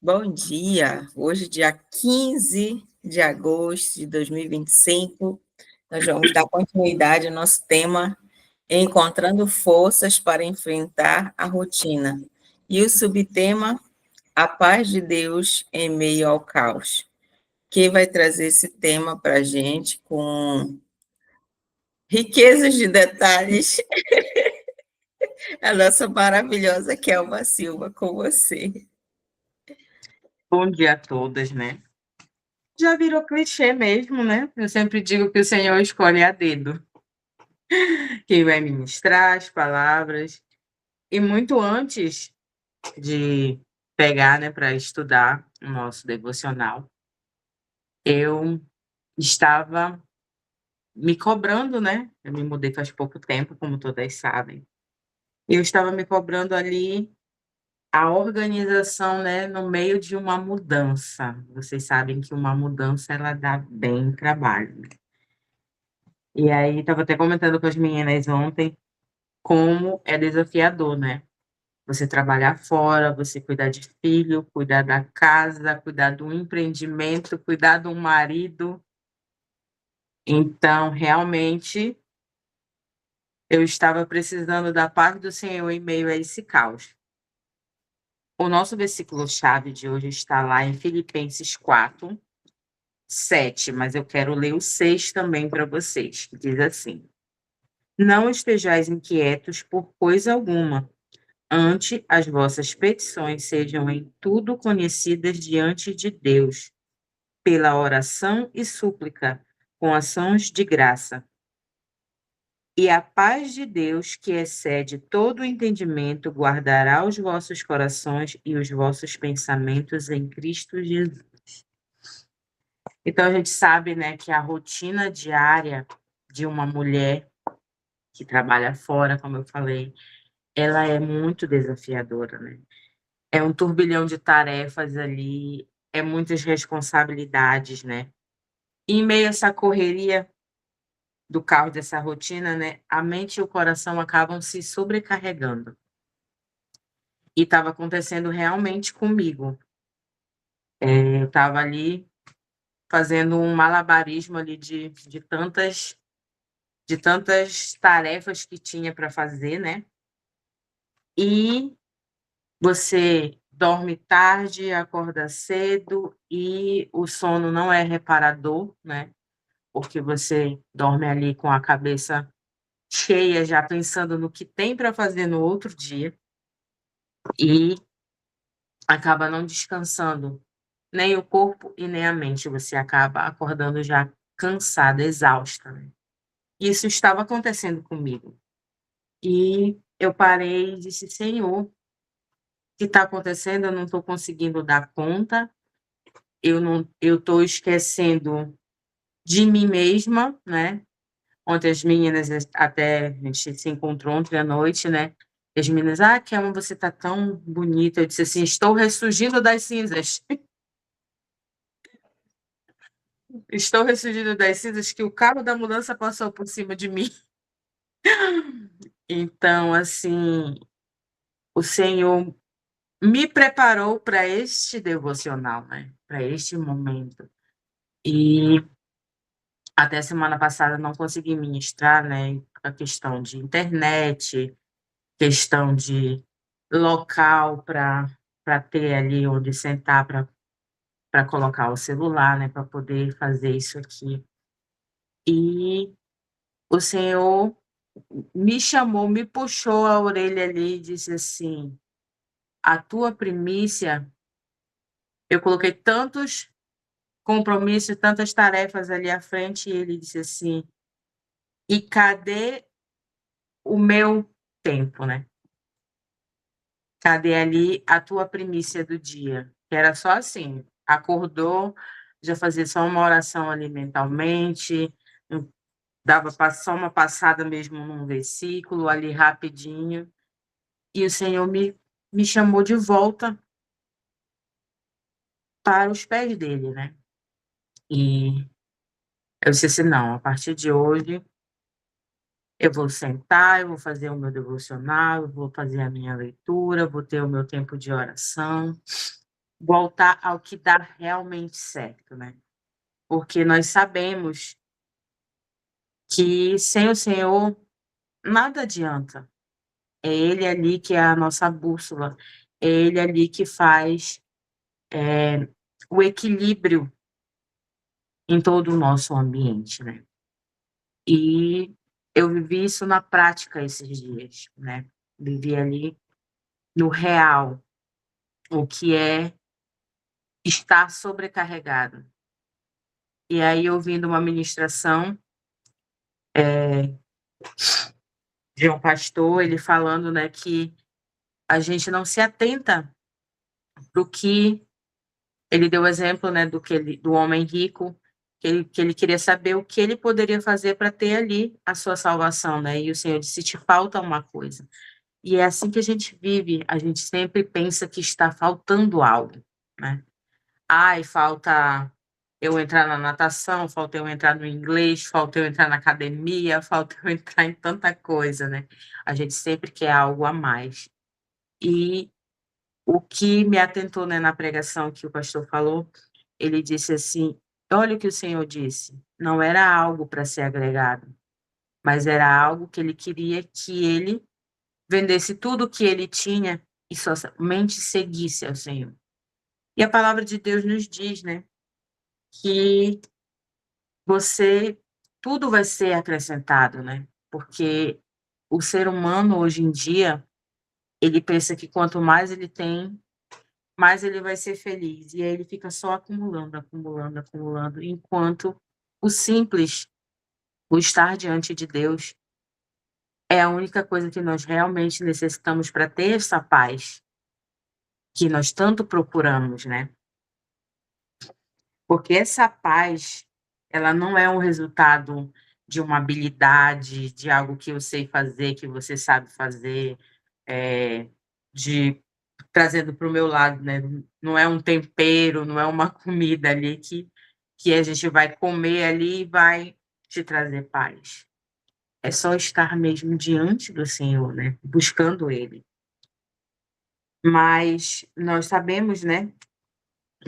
Bom dia! Hoje, dia 15 de agosto de 2025, nós vamos dar continuidade ao nosso tema Encontrando Forças para Enfrentar a Rotina. E o subtema, A Paz de Deus em Meio ao Caos. Quem vai trazer esse tema para a gente com riquezas de detalhes, a nossa maravilhosa Kelma Silva, com você. Bom dia a todas, né? Já virou clichê mesmo, né? Eu sempre digo que o Senhor escolhe a dedo quem vai ministrar as palavras. E muito antes de pegar, né, para estudar o nosso devocional, eu estava me cobrando, né? Eu me mudei faz pouco tempo, como todas sabem. E eu estava me cobrando ali a organização, né, no meio de uma mudança. Vocês sabem que uma mudança ela dá bem trabalho. E aí, estava até comentando com as meninas ontem como é desafiador, né? Você trabalhar fora, você cuidar de filho, cuidar da casa, cuidar do empreendimento, cuidar do marido. Então, realmente, eu estava precisando da paz do Senhor em meio a esse caos. O nosso versículo-chave de hoje está lá em Filipenses 4, 7, mas eu quero ler o 6 também para vocês, que diz assim: Não estejais inquietos por coisa alguma. Ante as vossas petições sejam em tudo conhecidas diante de Deus, pela oração e súplica, com ações de graça. E a paz de Deus, que excede todo o entendimento, guardará os vossos corações e os vossos pensamentos em Cristo Jesus. Então a gente sabe, né, que a rotina diária de uma mulher que trabalha fora, como eu falei, ela é muito desafiadora, né? É um turbilhão de tarefas ali, é muitas responsabilidades, né? E em meio a essa correria do caos dessa rotina, né, a mente e o coração acabam se sobrecarregando. E estava acontecendo realmente comigo. Eu estava ali fazendo um malabarismo ali de tantas tarefas que tinha para fazer, né? E você dorme tarde, acorda cedo e o sono não é reparador, né? Porque você dorme ali com a cabeça cheia, já pensando no que tem para fazer no outro dia e acaba não descansando nem o corpo e nem a mente. Você acaba acordando já cansada, exausta, né? Isso estava acontecendo comigo. E eu parei e disse: Senhor, o que está acontecendo? Eu não estou conseguindo dar conta. Eu estou esquecendo de mim mesma, né? Ontem as meninas, até a gente se encontrou ontem à noite, né? E as meninas, Kelma, você tá tão bonita. Eu disse assim, estou ressurgindo das cinzas. Estou ressurgindo das cinzas que o cabo da mudança passou por cima de mim. Então, assim, o Senhor me preparou para este devocional, né? Para este momento. E até semana passada não consegui ministrar, né? A questão de internet, questão de local para ter ali onde sentar para colocar o celular, né, para poder fazer isso aqui. E o Senhor me chamou, me puxou a orelha ali e disse assim: a tua primícia, eu coloquei tantos compromissos, tantas tarefas ali à frente, e ele disse assim: e cadê o meu tempo, né? Cadê ali a tua primícia do dia? Que era só assim, acordou, já fazia só uma oração ali mentalmente, dava só uma passada mesmo num versículo ali rapidinho, e o Senhor me chamou de volta para os pés dele, né? E eu disse assim, não, a partir de hoje eu vou sentar, eu vou fazer o meu devocional, eu vou fazer a minha leitura, vou ter o meu tempo de oração. voltar ao que dá realmente certo, né? Porque nós sabemos que sem o Senhor nada adianta. É Ele ali que é a nossa bússola, é Ele ali que faz o equilíbrio em todo o nosso ambiente, né? E eu vivi isso na prática esses dias, né? Vivi ali no real, o que é estar sobrecarregado. E aí, ouvindo uma ministração de um pastor, ele falando, né, que a gente não se atenta para o que ele deu o exemplo, né, do homem rico, que ele queria saber o que ele poderia fazer para ter ali a sua salvação, né? E o Senhor disse: te falta uma coisa. E é assim que a gente vive, a gente sempre pensa que está faltando algo, né? Ai, falta eu entrar na natação, falta eu entrar no inglês, falta eu entrar na academia, falta eu entrar em tanta coisa, né? A gente sempre quer algo a mais. E o que me atentou, né, na pregação que o pastor falou, ele disse assim: olha o que o Senhor disse, não era algo para ser agregado, mas era algo que ele queria que ele vendesse tudo o que ele tinha e somente seguisse ao Senhor. E a palavra de Deus nos diz, né, que você tudo vai ser acrescentado, né? Porque o ser humano hoje em dia, ele pensa que quanto mais ele tem, mais ele vai ser feliz. E aí ele fica só acumulando, acumulando, acumulando, enquanto o simples, o estar diante de Deus, é a única coisa que nós realmente necessitamos para ter essa paz que nós tanto procuramos, né? Porque essa paz, ela não é um resultado de uma habilidade, de algo que eu sei fazer, que você sabe fazer, de trazendo para o meu lado, né? Não é um tempero, não é uma comida ali que a gente vai comer ali e vai te trazer paz. É só estar mesmo diante do Senhor, né? Buscando Ele. Mas nós sabemos, né,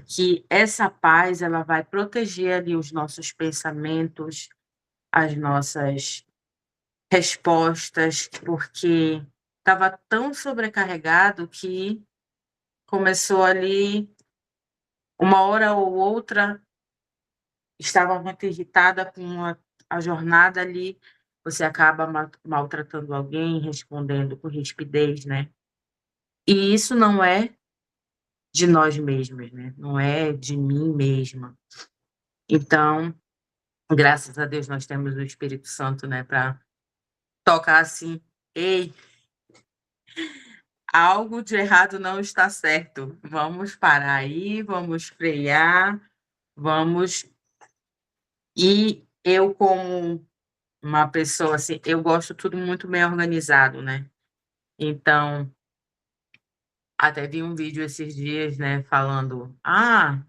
que essa paz ela vai proteger ali os nossos pensamentos, as nossas respostas, porque estava tão sobrecarregado que começou ali, uma hora ou outra, estava muito irritada com a jornada ali, você acaba maltratando alguém, respondendo com rispidez, né? E isso não é de nós mesmos, né? Não é de mim mesma. Então, graças a Deus nós temos o Espírito Santo, né, para tocar assim: "Ei, algo de errado não está certo. Vamos parar aí, vamos frear, vamos". E eu, como uma pessoa assim, eu gosto tudo muito bem organizado, né. Então, até vi um vídeo esses dias, né, falando: "Ah,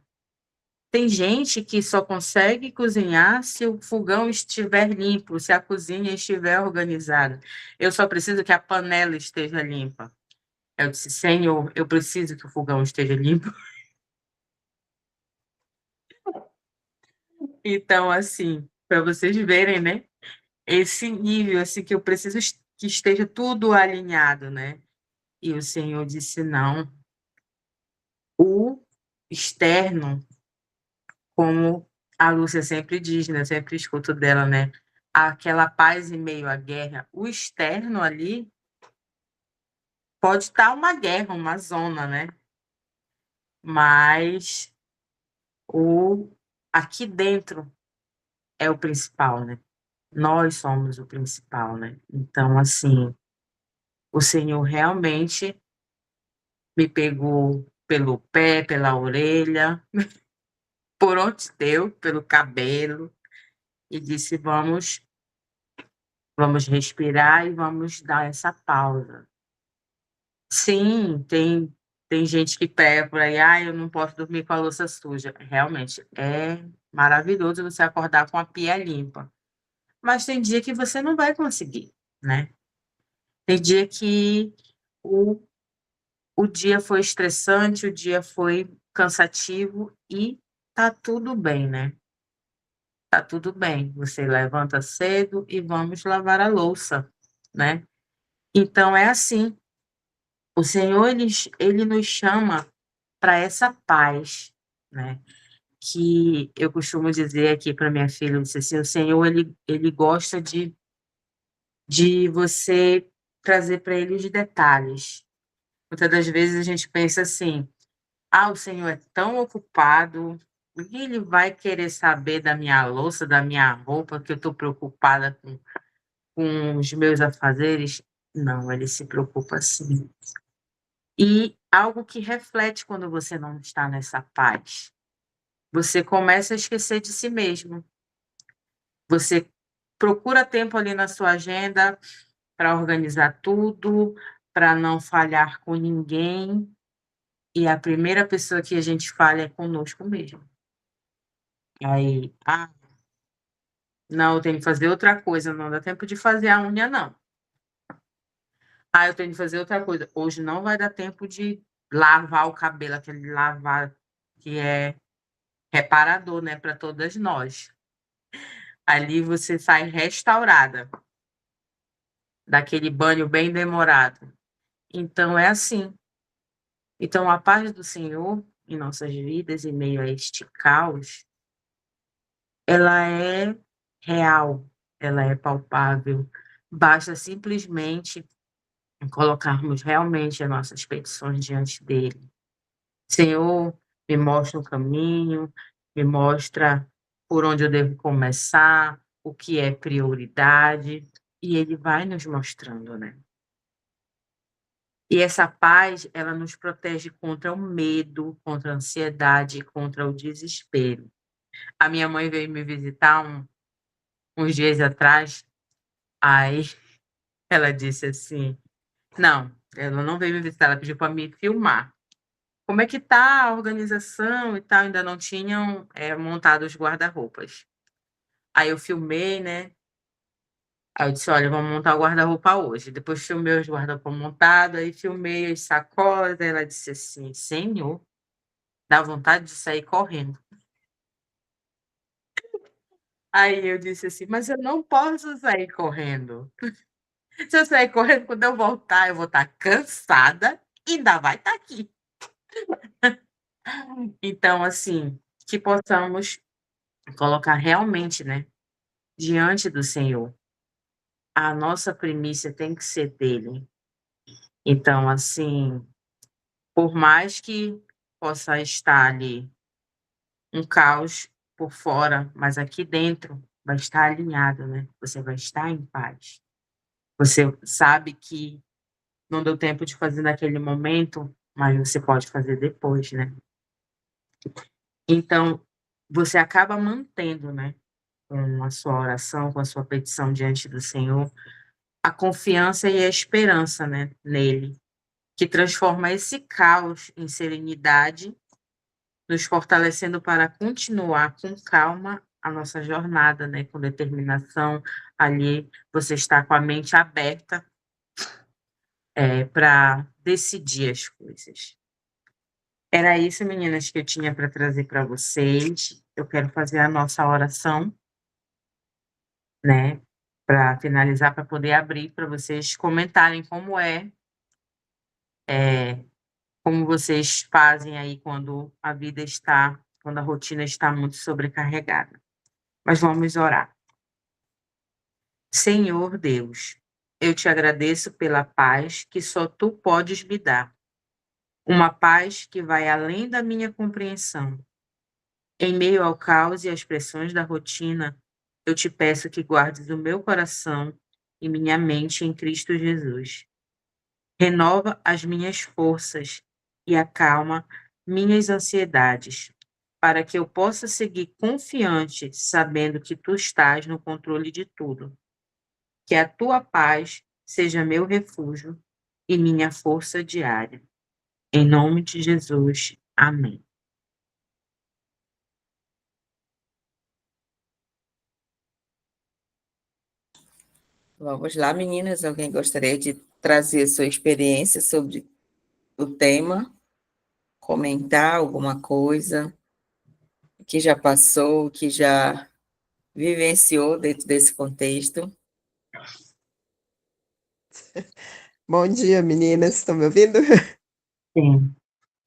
tem gente que só consegue cozinhar se o fogão estiver limpo, se a cozinha estiver organizada. Eu só preciso que a panela esteja limpa". Eu disse: "Senhor, eu preciso que o fogão esteja limpo". Então, assim, para vocês verem, né, esse nível, assim, que eu preciso que esteja tudo alinhado, né. E o Senhor disse: "Não, o externo", como a Lúcia sempre diz, né, eu sempre escuto dela, né, aquela paz em meio à guerra, o externo ali pode estar uma guerra, uma zona, né, mas o aqui dentro é o principal, né. Nós somos o principal, né. Então, assim, o Senhor realmente me pegou pelo pé, pela orelha, por onde deu, pelo cabelo, e disse: "Vamos respirar e vamos dar essa pausa". Sim, tem gente que pega por aí: "Ah, eu não posso dormir com a louça suja". Realmente, é maravilhoso você acordar com a pia limpa, mas tem dia que você não vai conseguir, né. Tem dia que o o dia foi estressante, o dia foi cansativo e tá tudo bem, né? Tá tudo bem. Você levanta cedo e vamos lavar a louça, né? Então é assim. O Senhor, ele nos chama para essa paz, né? Que eu costumo dizer aqui para minha filha, eu disse assim, o Senhor, ele gosta de você trazer para ele os detalhes. Muitas das vezes a gente pensa assim, o Senhor é tão ocupado, o que ele vai querer saber da minha louça, da minha roupa, que eu estou preocupada com os meus afazeres? Não, ele se preocupa sim. E algo que reflete quando você não está nessa paz. Você começa a esquecer de si mesmo. Você procura tempo ali na sua agenda para organizar tudo, para não falhar com ninguém. E a primeira pessoa que a gente falha é conosco mesmo. Aí, não, eu tenho que fazer outra coisa, não dá tempo de fazer a unha, não. Eu tenho que fazer outra coisa. Hoje não vai dar tempo de lavar o cabelo, aquele lavar que é reparador, né, para todas nós. Ali você sai restaurada daquele banho bem demorado. Então é assim. Então a paz do Senhor em nossas vidas, em meio a este caos, ela é real, ela é palpável. Basta simplesmente colocarmos realmente as nossas petições diante dele. Senhor, me mostra o caminho, me mostra por onde eu devo começar, o que é prioridade, e ele vai nos mostrando, né? E essa paz, ela nos protege contra o medo, contra a ansiedade, contra o desespero. A minha mãe veio me visitar uns dias atrás, aí ela disse assim, não, ela não veio me visitar, ela pediu para me filmar. Como é que tá a organização e tal? Ainda não tinham montado os guarda-roupas. Aí eu filmei, né? Aí eu disse, olha, vamos montar o guarda-roupa hoje. Depois filmei os guarda-roupa montados, aí filmei as sacolas. Aí ela disse assim, Senhor, dá vontade de sair correndo. Aí eu disse assim, mas eu não posso sair correndo. Se eu sair correndo, quando eu voltar, eu vou estar cansada e ainda vai estar aqui. Então, assim, que possamos colocar realmente, né, diante do Senhor. A nossa primícia tem que ser dele. Então, assim, por mais que possa estar ali um caos por fora, mas aqui dentro vai estar alinhado, né? Você vai estar em paz. Você sabe que não deu tempo de fazer naquele momento, mas você pode fazer depois, né? Então, você acaba mantendo, né, com a sua oração, com a sua petição diante do Senhor, a confiança e a esperança, né, nele, que transforma esse caos em serenidade, nos fortalecendo para continuar com calma a nossa jornada, né, com determinação. Ali você está com a mente aberta para decidir as coisas. Era isso, meninas, que eu tinha para trazer para vocês. Eu quero fazer a nossa oração, né, para finalizar, para poder abrir para vocês comentarem como vocês fazem aí quando a rotina está muito sobrecarregada. Mas vamos orar. Senhor Deus, eu te agradeço pela paz que só tu podes me dar. Uma paz que vai além da minha compreensão. Em meio ao caos e às pressões da rotina, eu te peço que guardes o meu coração e minha mente em Cristo Jesus. Renova as minhas forças e acalma minhas ansiedades, para que eu possa seguir confiante, sabendo que tu estás no controle de tudo. Que a tua paz seja meu refúgio e minha força diária. Em nome de Jesus. Amém. Vamos lá, meninas. Alguém gostaria de trazer sua experiência sobre o tema? comentar alguma coisa que já passou, que já vivenciou dentro desse contexto? Bom dia, meninas. Estão me ouvindo? Sim.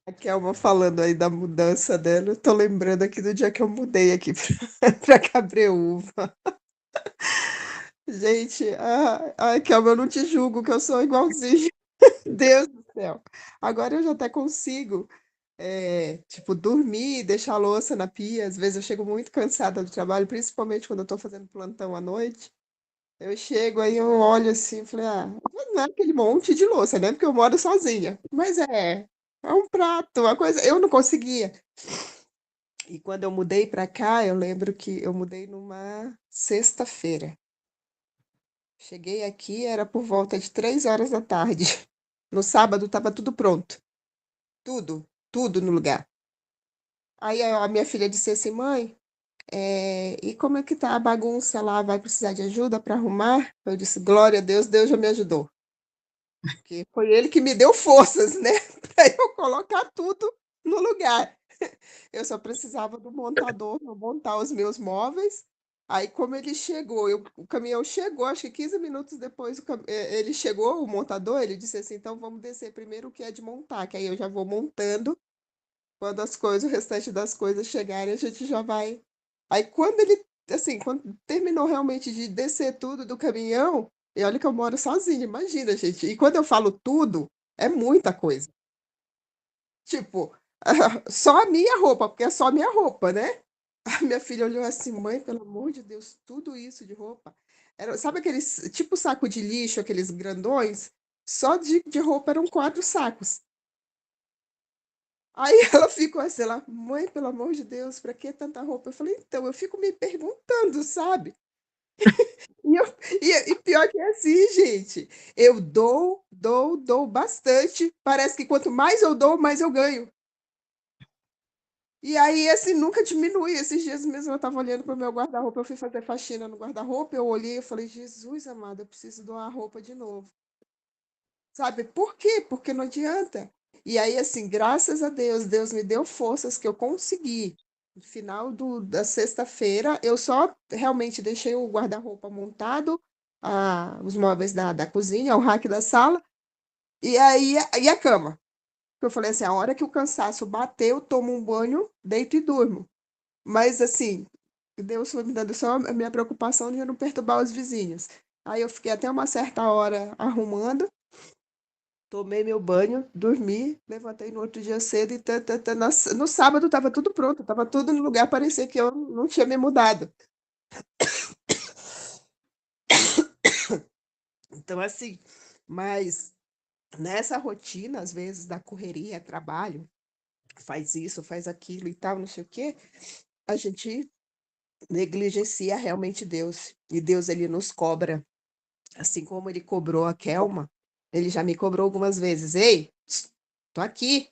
A Kelma falando aí da mudança dela. Eu tô lembrando aqui do dia que eu mudei aqui pra Cabreúva. Gente, Kelma, eu não te julgo, que eu sou igualzinho. Deus do céu. Agora eu já até consigo, tipo, dormir, deixar a louça na pia. Às vezes eu chego muito cansada do trabalho, principalmente quando eu tô fazendo plantão à noite. Eu chego, aí eu olho assim, falei, não é aquele monte de louça, né? Porque eu moro sozinha. Mas é um prato, uma coisa. Eu não conseguia. E quando eu mudei para cá, eu lembro que eu mudei numa sexta-feira. Cheguei aqui, era por volta de 3 horas da tarde. No sábado estava tudo pronto. Tudo no lugar. Aí a minha filha disse assim, mãe, e como é que tá a bagunça lá? Vai precisar de ajuda para arrumar? Eu disse, glória a Deus, Deus já me ajudou. Porque foi ele que me deu forças, né, para eu colocar tudo no lugar. Eu só precisava do montador para montar os meus móveis. Aí, como ele chegou, o caminhão chegou, acho que 15 minutos depois ele chegou, o montador, ele disse assim, então vamos descer primeiro o que é de montar, que aí eu já vou montando, quando as coisas, o restante das coisas chegarem, a gente já vai. Aí quando ele, assim, quando terminou realmente de descer tudo do caminhão, e olha que eu moro sozinha, imagina, gente. E quando eu falo tudo, é muita coisa. Tipo, só a minha roupa, porque é só a minha roupa, né? A minha filha olhou assim, mãe, pelo amor de Deus, tudo isso de roupa. Sabe aqueles, tipo saco de lixo, aqueles grandões? Só de roupa eram 4 sacos. Aí ela ficou assim, ela, mãe, pelo amor de Deus, para que tanta roupa? Eu falei, então, eu fico me perguntando, sabe? E, eu- e pior que é assim, gente. Eu dou bastante. Parece que quanto mais eu dou, mais eu ganho. E aí, assim, nunca diminui. Esses dias mesmo eu tava olhando pro meu guarda-roupa, eu fui fazer faxina no guarda-roupa, eu olhei e falei, Jesus amado, eu preciso doar a roupa de novo. Sabe por quê? Porque não adianta. E aí, assim, graças a Deus, Deus me deu forças que eu consegui. No final da sexta-feira, eu só realmente deixei o guarda-roupa montado, os móveis da cozinha, o rack da sala, e a cama. Eu falei assim, a hora que o cansaço bater, eu tomo um banho, deito e durmo. Mas, assim, Deus foi me dando só a minha preocupação de não perturbar os vizinhos. Aí eu fiquei até uma certa hora arrumando, tomei meu banho, dormi, levantei no outro dia cedo e no sábado estava tudo pronto, estava tudo no lugar, parecia que eu não tinha me mudado. Então, assim, mas nessa rotina, às vezes, da correria, trabalho, faz isso, faz aquilo e tal, não sei o quê, a gente negligencia realmente Deus. E Deus, ele nos cobra. Assim como ele cobrou a Kelma, ele já me cobrou algumas vezes. Ei, tô aqui,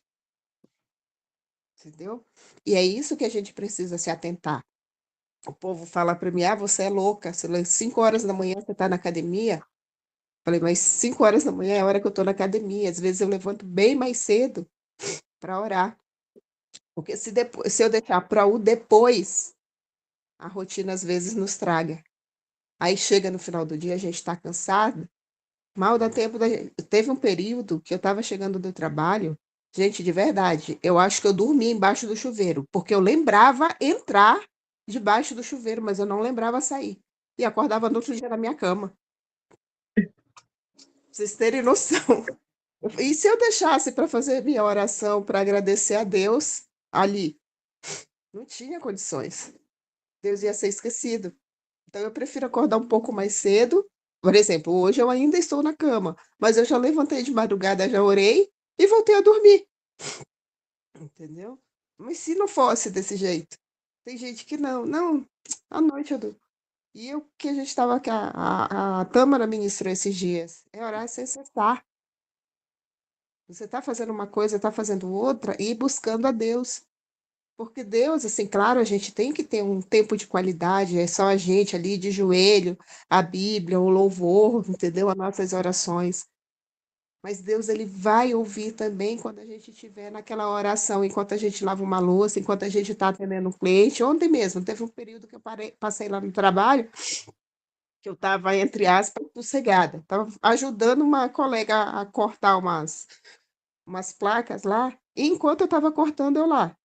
entendeu? E é isso que a gente precisa se atentar. O povo fala para mim, você é louca, se 5 horas da manhã você está na academia. Falei, mas 5 horas da manhã é a hora que eu estou na academia. Às vezes eu levanto bem mais cedo para orar. Porque se eu deixar para o depois, a rotina às vezes nos traga. Aí chega no final do dia, a gente está cansado. Mal dá tempo da gente. Teve um período que eu estava chegando do trabalho, gente, de verdade, eu acho que eu dormia embaixo do chuveiro, porque eu lembrava entrar debaixo do chuveiro, mas eu não lembrava sair. E acordava no outro dia na minha cama. Pra vocês terem noção. E se eu deixasse para fazer minha oração para agradecer a Deus ali? Não tinha condições. Deus ia ser esquecido. Então eu prefiro acordar um pouco mais cedo. Por exemplo, hoje eu ainda estou na cama, mas eu já levantei de madrugada, já orei e voltei a dormir, entendeu? Mas se não fosse desse jeito, tem gente que não, à noite eu durmo. E o que a gente estava aqui, a Tâmara ministrou esses dias, é orar sem cessar. Você está fazendo uma coisa, está fazendo outra e buscando a Deus. Porque Deus, assim, claro, a gente tem que ter um tempo de qualidade, é só a gente ali de joelho, a Bíblia, o louvor, entendeu? As nossas orações. mas Deus ele vai ouvir também quando a gente estiver naquela oração, enquanto a gente lava uma louça, enquanto a gente está atendendo um cliente. Ontem mesmo, teve um período que eu passei lá no trabalho, que eu estava, entre aspas, sossegada. Estava ajudando uma colega a cortar umas placas lá, e enquanto eu estava cortando, eu lá,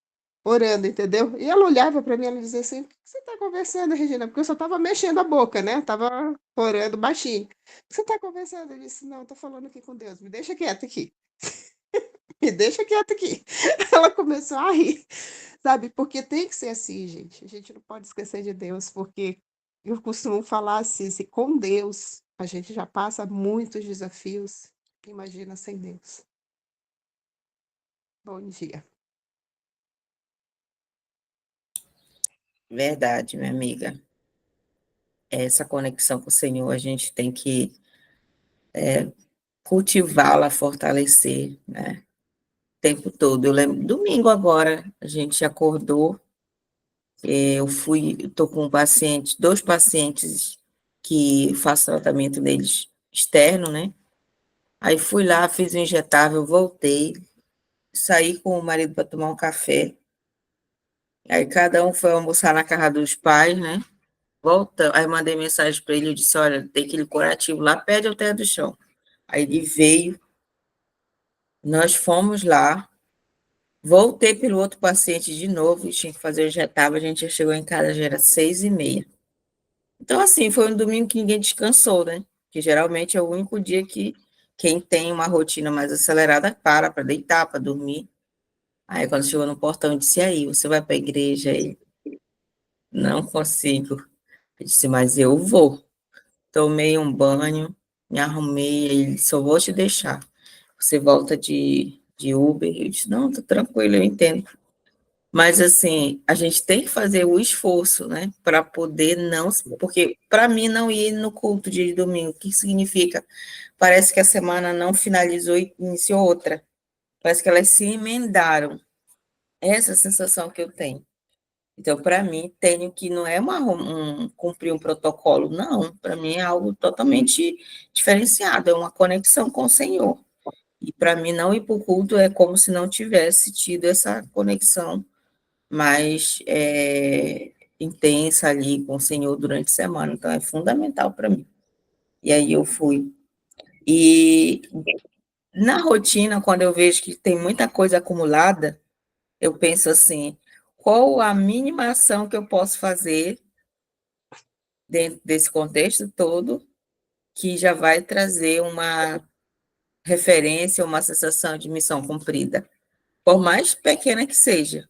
orando, entendeu? E ela olhava para mim, ela dizia assim: o que você está conversando, Regina? Porque eu só estava mexendo a boca, né? Estava orando baixinho. O que você está conversando? Eu disse: não, estou falando aqui com Deus, me deixa quieta aqui. Me deixa quieta aqui. Ela começou a rir, sabe? Porque tem que ser assim, gente. A gente não pode esquecer de Deus, porque eu costumo falar assim: se com Deus a gente já passa muitos desafios, imagina sem Deus. Bom dia. Verdade, minha amiga. Essa conexão com o Senhor, a gente tem que cultivá-la, fortalecer, né? O tempo todo. Eu lembro, domingo agora, a gente acordou, estou com um paciente, dois pacientes que faço tratamento deles externo, né? Aí fui lá, fiz o injetável, voltei, saí com o marido para tomar um café. Aí cada um foi almoçar na casa dos pais, né? Volta, aí mandei mensagem para ele, eu disse: olha, tem aquele curativo lá, pede ao terra do chão. Aí ele veio, nós fomos lá, voltei pelo outro paciente de novo, e tinha que fazer o injetável, a gente já chegou em casa, já era 6h30. Então, assim, foi um domingo que ninguém descansou, né? Que geralmente é o único dia que quem tem uma rotina mais acelerada para deitar, para dormir. Aí, quando chegou no portão, eu disse: aí, você vai para a igreja? Aí, não consigo. Eu disse: mas eu vou. Tomei um banho, me arrumei, ele disse: só vou te deixar. Você volta de Uber? Eu disse: não, tá tranquilo, eu entendo. Mas, assim, a gente tem que fazer o esforço, né, para poder não. Porque, para mim, não ir no culto de domingo, o que significa? Parece que a semana não finalizou e iniciou outra. Parece que elas se emendaram. Essa é a sensação que eu tenho. Então, para mim, tenho que não é cumprir um protocolo, não. Para mim é algo totalmente diferenciado, é uma conexão com o Senhor. E para mim, não ir para o culto é como se não tivesse tido essa conexão mais intensa ali com o Senhor durante a semana. Então, é fundamental para mim. E aí eu fui. E na rotina, quando eu vejo que tem muita coisa acumulada, eu penso assim: qual a mínima ação que eu posso fazer dentro desse contexto todo, que já vai trazer uma referência, uma sensação de missão cumprida, por mais pequena que seja,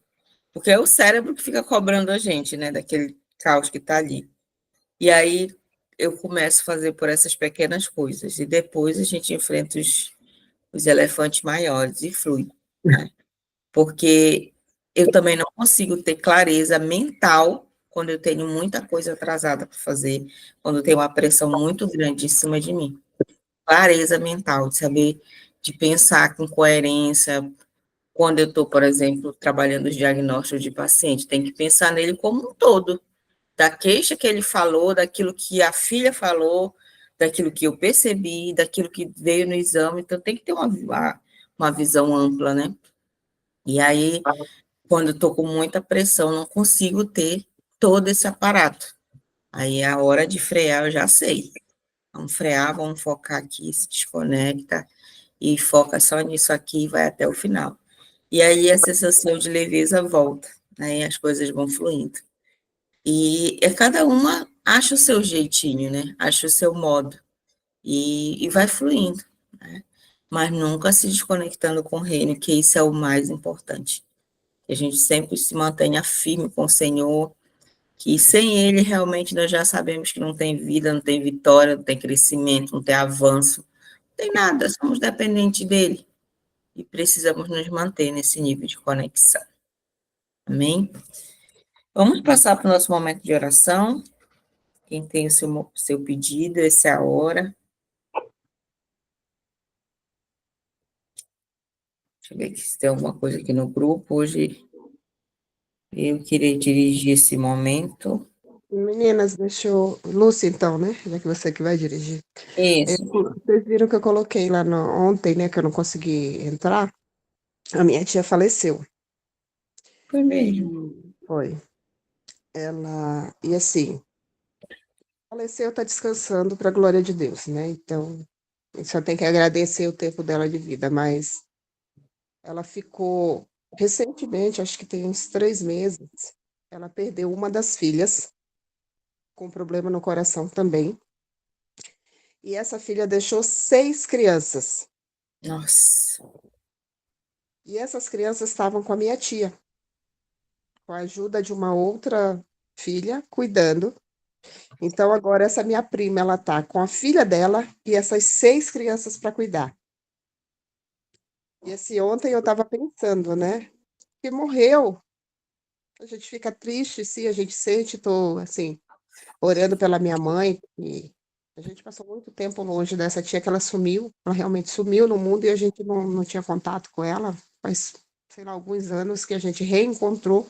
porque é o cérebro que fica cobrando a gente, né, daquele caos que está ali. E aí eu começo a fazer por essas pequenas coisas, e depois a gente enfrenta os elefantes maiores e flui, né? Porque eu também não consigo ter clareza mental quando eu tenho muita coisa atrasada para fazer, quando eu tenho uma pressão muito grande em cima de mim. Clareza mental, de saber, de pensar com coerência. Quando eu estou, por exemplo, trabalhando os diagnósticos de paciente, tem que pensar nele como um todo, da queixa que ele falou, daquilo que a filha falou, daquilo que eu percebi, daquilo que veio no exame. Então, tem que ter uma visão ampla, né? E aí, quando eu estou com muita pressão, não consigo ter todo esse aparato. Aí é a hora de frear, eu já sei. Vamos frear, vamos focar aqui, se desconecta e foca só nisso aqui e vai até o final. E aí a sensação de leveza volta, né? E as coisas vão fluindo. E cada uma acha o seu jeitinho, né? Acha o seu modo. E vai fluindo, né? Mas nunca se desconectando com o reino, que isso é o mais importante. Que a gente sempre se mantenha firme com o Senhor, que sem Ele realmente nós já sabemos que não tem vida, não tem vitória, não tem crescimento, não tem avanço, não tem nada, somos dependentes dEle e precisamos nos manter nesse nível de conexão. Amém? Vamos passar para o nosso momento de oração. Quem tem o seu pedido, essa é a hora. Deixa eu ver se tem alguma coisa aqui no grupo. Hoje eu queria dirigir esse momento. Meninas, deixa eu. Lúcia, então, né? Já que você que vai dirigir. Isso, Vocês viram que eu coloquei lá ontem, né? Que eu não consegui entrar. A minha tia faleceu. foi E mesmo. foi. Ela. E assim, faleceu, tá descansando para a glória de Deus, né? Então, a gente só tem que agradecer o tempo dela de vida, mas ela ficou recentemente, acho que tem uns 3 meses, ela perdeu uma das filhas, com problema no coração também. E essa filha deixou 6 crianças. Nossa, E essas crianças estavam com a minha tia, com a ajuda de uma outra filha, cuidando. Então, agora, essa minha prima, ela tá com a filha dela e essas 6 crianças para cuidar. E assim, ontem eu estava pensando, né? Que morreu. A gente fica triste, sim, a gente sente, tô assim, orando pela minha mãe, e a gente passou muito tempo longe dessa tia que ela sumiu, ela realmente sumiu no mundo e a gente não tinha contato com ela, faz, sei lá, alguns anos que a gente reencontrou,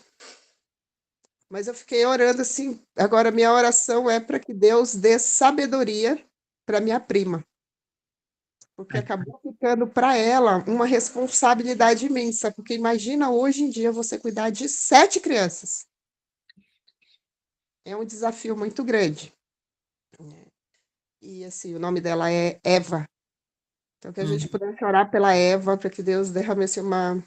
mas eu fiquei orando assim, agora minha oração é para que Deus dê sabedoria para minha prima, porque acabou ficando para ela uma responsabilidade imensa, porque imagina hoje em dia você cuidar de 7 crianças, é um desafio muito grande. E assim, o nome dela é Eva. Então, que a gente pudesse orar pela Eva, para que Deus derramasse uma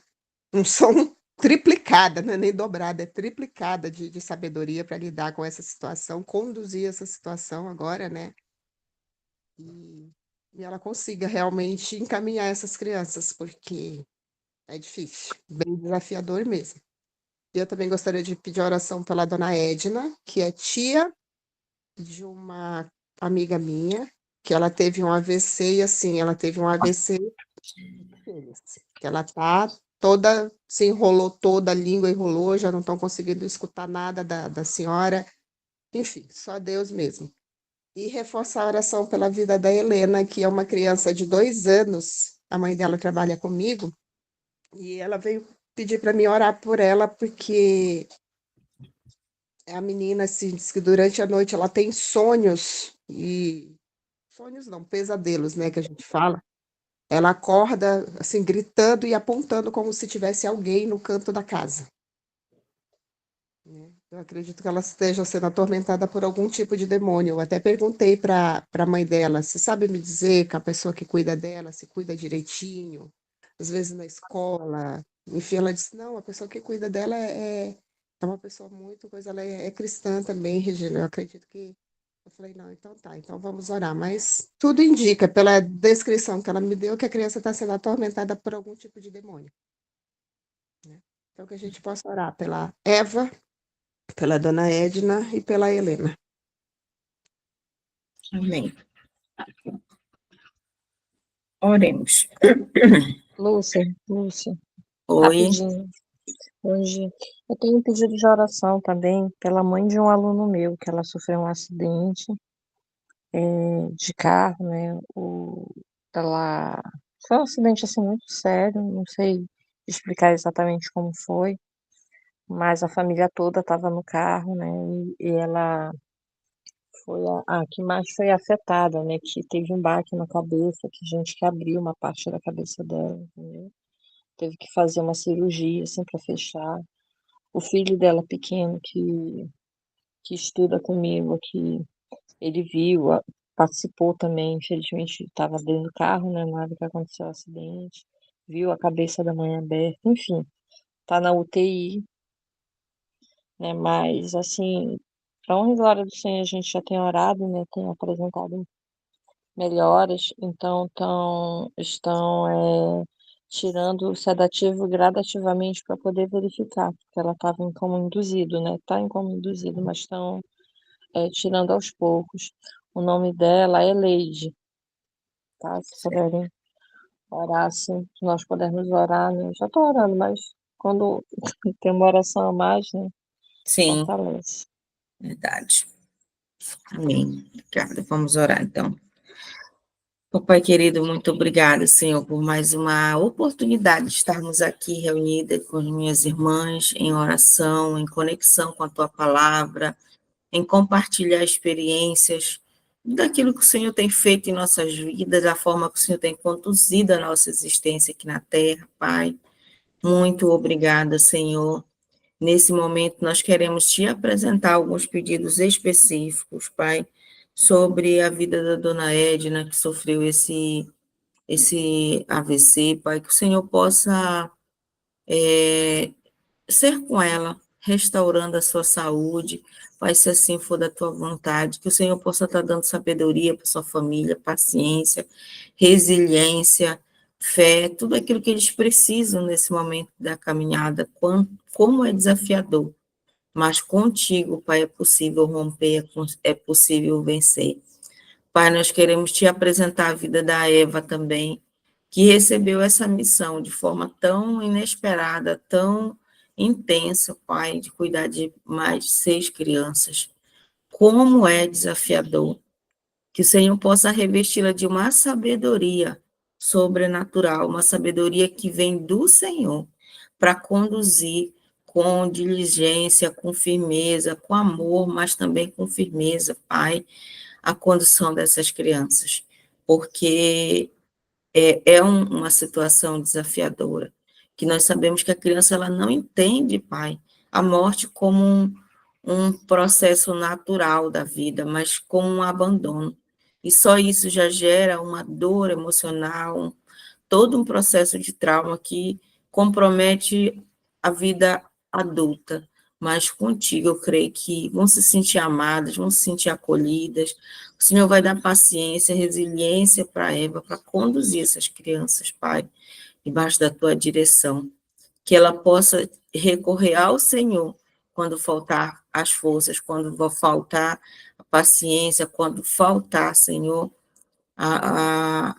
unção triplicada, não é nem dobrada, é triplicada de sabedoria para lidar com essa situação, conduzir essa situação agora, né? E, e ela consiga realmente encaminhar essas crianças, porque é difícil, bem desafiador mesmo. E eu também gostaria de pedir oração pela dona Edna, que é tia de uma amiga minha, que ela teve um AVC, e assim, ela teve um AVC que ela tá toda, se enrolou toda, a língua enrolou, já não estão conseguindo escutar nada da senhora. Enfim, só Deus mesmo. E reforçar a oração pela vida da Helena, que é uma criança de 2 anos. A mãe dela trabalha comigo, e ela veio pedir para mim orar por ela, porque a menina, assim, diz que durante a noite ela tem sonhos, e sonhos não, pesadelos, né, que a gente fala. Ela acorda, assim, gritando e apontando como se tivesse alguém no canto da casa, né. Eu acredito que ela esteja sendo atormentada por algum tipo de demônio. Eu até perguntei para a mãe dela: "Você sabe me dizer que a pessoa que cuida dela se cuida direitinho? Às vezes na escola?" Enfim, ela disse: "Não, a pessoa que cuida dela é uma pessoa muito coisa, ela é cristã também, Regina, eu acredito que." Eu falei: "Não, então tá, então vamos orar." Mas tudo indica, pela descrição que ela me deu, que a criança está sendo atormentada por algum tipo de demônio, né. Então que a gente possa orar pela Eva, pela dona Edna e pela Helena. amém. Oremos. Lúcia, Oi, rapidinho. Hoje eu tenho um pedido de oração também pela mãe de um aluno meu, que ela sofreu um acidente de carro, né? Ela foi um acidente assim muito sério, não sei explicar exatamente como foi, mas a família toda estava no carro, né? E ela foi a que mais foi afetada, né? Que teve um baque na cabeça, que a gente que abriu uma parte da cabeça dela, entendeu? Teve que fazer uma cirurgia assim para fechar. O filho dela pequeno que estuda comigo aqui, ele viu, participou também, infelizmente estava dentro do carro, né, na hora que aconteceu o acidente, viu a cabeça da mãe aberta, enfim, tá na UTI, né, mas assim, para honra e glória do Senhor, a gente já tem orado, né, tem apresentado melhoras, então estão tirando o sedativo gradativamente para poder verificar, porque ela estava em coma induzido, né? Está em coma induzido, mas estão tirando aos poucos. O nome dela é Leide, tá? Se puderem orar, assim, se nós pudermos orar, né? Já estou orando, mas quando tem uma oração a mais, né? sim, Fortalece. verdade. Amém. Obrigada. Vamos orar, então. Pai querido, muito obrigada, Senhor, por mais uma oportunidade de estarmos aqui reunidas com as minhas irmãs em oração, em conexão com a Tua palavra, em compartilhar experiências daquilo que o Senhor tem feito em nossas vidas, da forma que o Senhor tem conduzido a nossa existência aqui na Terra, Pai. Muito obrigada, Senhor. Nesse momento, nós queremos te apresentar alguns pedidos específicos, Pai, sobre a vida da dona Edna, que sofreu esse AVC, Pai, que o Senhor possa ser com ela, restaurando a sua saúde, Pai, se assim for da tua vontade, que o Senhor possa estar dando sabedoria para sua família, paciência, resiliência, fé, tudo aquilo que eles precisam nesse momento da caminhada, como é desafiador, mas contigo, Pai, é possível romper, é possível vencer. Pai, nós queremos te apresentar a vida da Eva também, que recebeu essa missão de forma tão inesperada, tão intensa, Pai, de cuidar de mais 6 crianças. Como é desafiador. Que o Senhor possa revesti-la de uma sabedoria sobrenatural, uma sabedoria que vem do Senhor, para conduzir com diligência, com firmeza, com amor, mas também com firmeza, Pai, a condução dessas crianças, porque uma situação desafiadora, que nós sabemos que a criança ela não entende, Pai, a morte como um processo natural da vida, mas como um abandono. E só isso já gera uma dor emocional, todo um processo de trauma que compromete a vida adulta. Mas contigo eu creio que vão se sentir amadas, vão se sentir acolhidas. O Senhor vai dar paciência, resiliência para Eva, para conduzir essas crianças, Pai, debaixo da tua direção. Que ela possa recorrer ao Senhor quando faltar as forças, quando faltar a paciência, quando faltar, Senhor, a,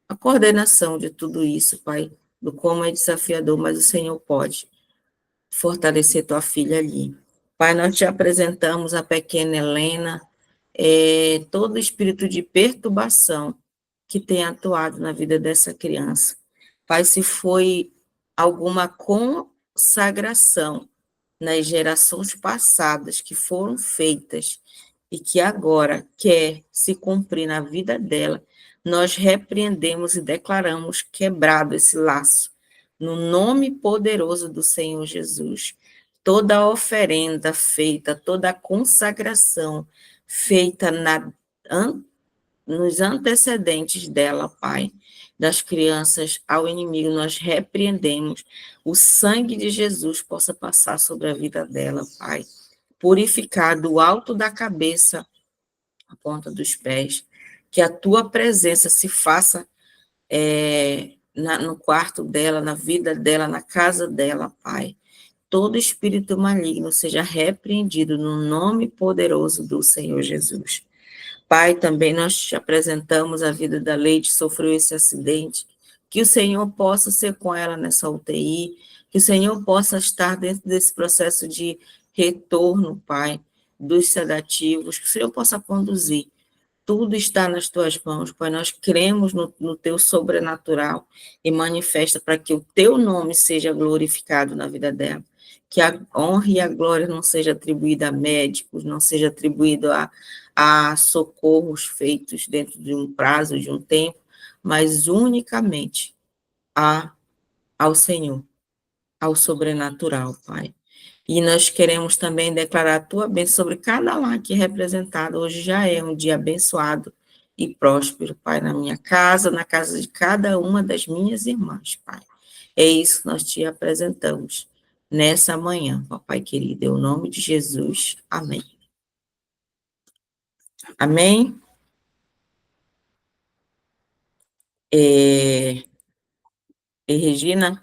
a coordenação de tudo isso, Pai, do como é desafiador, mas o Senhor pode fortalecer tua filha ali. Pai, nós te apresentamos a pequena Helena, todo espírito de perturbação que tem atuado na vida dessa criança. Pai, se foi alguma consagração nas gerações passadas que foram feitas e que agora quer se cumprir na vida dela, nós repreendemos e declaramos quebrado esse laço, no nome poderoso do Senhor Jesus. Toda oferenda feita, toda consagração feita nos antecedentes dela, Pai, das crianças ao inimigo, nós repreendemos. O sangue de Jesus possa passar sobre a vida dela, Pai. Purificar do alto da cabeça à ponta dos pés. Que a tua presença se faça no quarto dela, na vida dela, na casa dela, Pai. Todo espírito maligno seja repreendido no nome poderoso do Senhor Jesus. Pai, também nós te apresentamos a vida da Leite, sofreu esse acidente, que o Senhor possa ser com ela nessa UTI, que o Senhor possa estar dentro desse processo de retorno, Pai, dos sedativos, que o Senhor possa conduzir. Tudo está nas tuas mãos, Pai. Nós cremos no teu sobrenatural e manifesta para que o teu nome seja glorificado na vida dela. Que a honra e a glória não seja atribuída a médicos, não seja atribuída a socorros feitos dentro de um prazo, de um tempo, mas unicamente ao Senhor, ao sobrenatural, Pai. E nós queremos também declarar a tua bênção sobre cada lar aqui representado. Hoje já é um dia abençoado e próspero, Pai, na minha casa, na casa de cada uma das minhas irmãs, Pai. É isso que nós te apresentamos nessa manhã, Papai querido, em nome de Jesus. Amém. Amém? Regina?